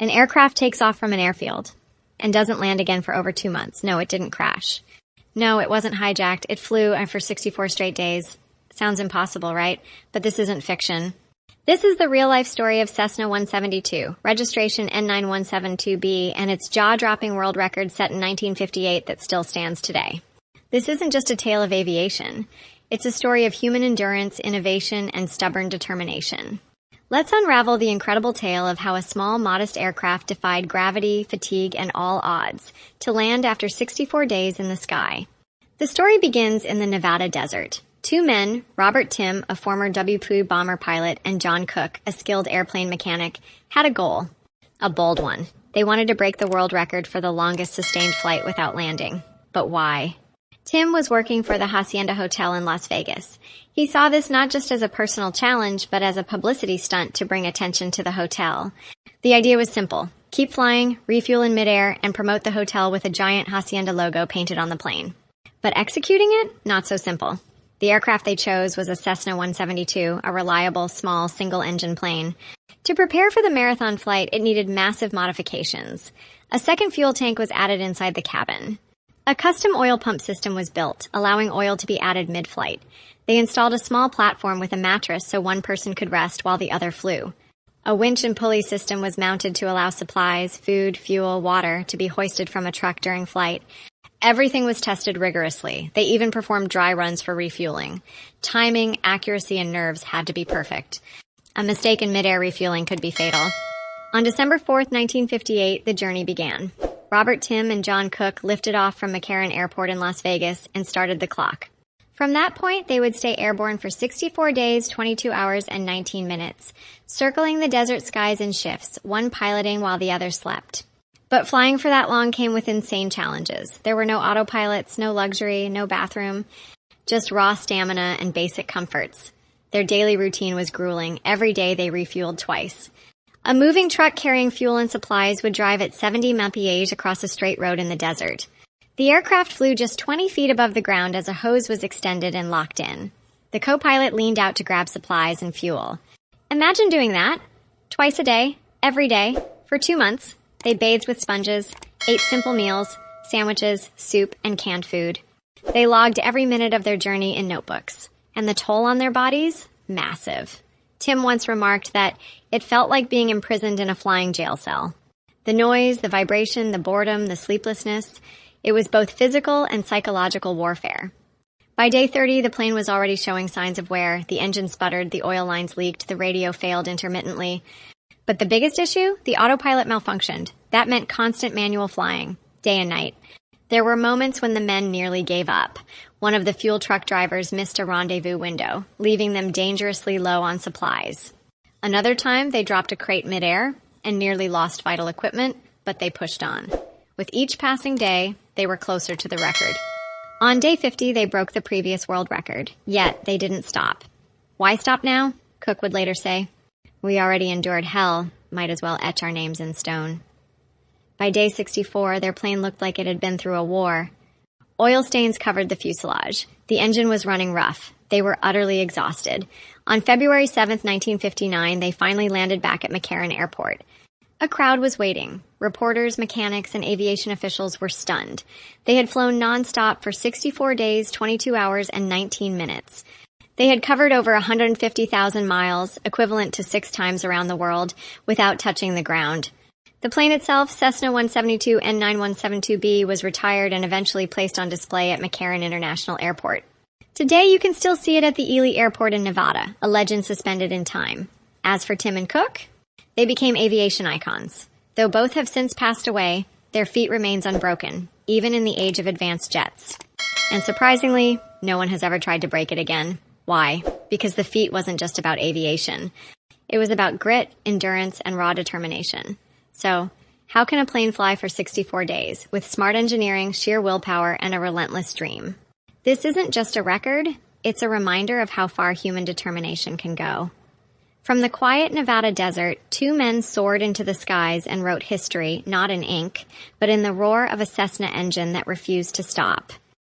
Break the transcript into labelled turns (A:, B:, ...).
A: An aircraft takes off from an airfield and doesn't land again for over 2 months. No, it didn't crash. No, it wasn't hijacked. It flew for 64 straight days. Sounds impossible, right? But this isn't fiction. This is the real-life story of Cessna 172, registration N9172B, and its jaw-dropping world record set in 1958 that still stands today. This isn't just a tale of aviation. It's a story of human endurance, innovation, and stubborn determination. Let's unravel the incredible tale of how a small, modest aircraft defied gravity, fatigue, and all odds to land after 64 days in the sky. The story begins in the Nevada desert. Two men, Robert Tim, a former WPU bomber pilot, and John Cook, a skilled airplane mechanic, had a goal. A bold one. They wanted to break the world record for the longest sustained flight without landing. But why? Tim was working for the Hacienda Hotel in Las Vegas. He saw this not just as a personal challenge, but as a publicity stunt to bring attention to the hotel. The idea was simple. Keep flying, refuel in midair, and promote the hotel with a giant Hacienda logo painted on the plane. But executing it? Not so simple. The aircraft they chose was a Cessna 172, a reliable, small, single-engine plane. To prepare for the marathon flight, it needed massive modifications. A second fuel tank was added inside the cabin. A custom oil pump system was built, allowing oil to be added mid-flight. They installed a small platform with a mattress so one person could rest while the other flew. A winch and pulley system was mounted to allow supplies, food, fuel, water to be hoisted from a truck during flight. Everything was tested rigorously. They even performed dry runs for refueling. Timing, accuracy, and nerves had to be perfect. A mistake in mid-air refueling could be fatal. On December 4th, 1958, the journey began. Robert Tim and John Cook lifted off from McCarran Airport in Las Vegas and started the clock. From that point, they would stay airborne for 64 days, 22 hours, and 19 minutes, circling the desert skies in shifts, one piloting while the other slept. But flying for that long came with insane challenges. There were no autopilots, no luxury, no bathroom, just raw stamina and basic comforts. Their daily routine was grueling. Every day they refueled twice. A moving truck carrying fuel and supplies would drive at 70 mph across a straight road in the desert. The aircraft flew just 20 feet above the ground as a hose was extended and locked in. The co-pilot leaned out to grab supplies and fuel. Imagine doing that. Twice a day, every day, for 2 months. They bathed with sponges, ate simple meals, sandwiches, soup, and canned food. They logged every minute of their journey in notebooks. And the toll on their bodies? Massive. Tim once remarked that it felt like being imprisoned in a flying jail cell. The noise, the vibration, the boredom, the sleeplessness, it was both physical and psychological warfare. By day 30, the plane was already showing signs of wear. The engine sputtered, the oil lines leaked, the radio failed intermittently. But the biggest issue? The autopilot malfunctioned. That meant constant manual flying, day and night. There were moments when the men nearly gave up. One of the fuel truck drivers missed a rendezvous window, leaving them dangerously low on supplies. Another time, they dropped a crate midair and nearly lost vital equipment, but they pushed on. With each passing day, they were closer to the record. On day 50, they broke the previous world record, yet they didn't stop. Why stop now? Cook would later say. We already endured hell, might as well etch our names in stone. By day 64, their plane looked like it had been through a war. Oil stains covered the fuselage. The engine was running rough. They were utterly exhausted. On February 7th, 1959, they finally landed back at McCarran Airport. A crowd was waiting. Reporters, mechanics, and aviation officials were stunned. They had flown nonstop for 64 days, 22 hours, and 19 minutes. They had covered over 150,000 miles, equivalent to 6 times around the world, without touching the ground. The plane itself, Cessna 172 N9172B, was retired and eventually placed on display at McCarran International Airport. Today, you can still see it at the Ely Airport in Nevada, a legend suspended in time. As for Tim and Cook, they became aviation icons. Though both have since passed away, their feat remains unbroken, even in the age of advanced jets. And surprisingly, no one has ever tried to break it again. Why? Because the feat wasn't just about aviation. It was about grit, endurance, and raw determination. So, how can a plane fly for 64 days with smart engineering, sheer willpower, and a relentless dream? This isn't just a record, it's a reminder of how far human determination can go. From the quiet Nevada desert, 2 men soared into the skies and wrote history, not in ink, but in the roar of a Cessna engine that refused to stop.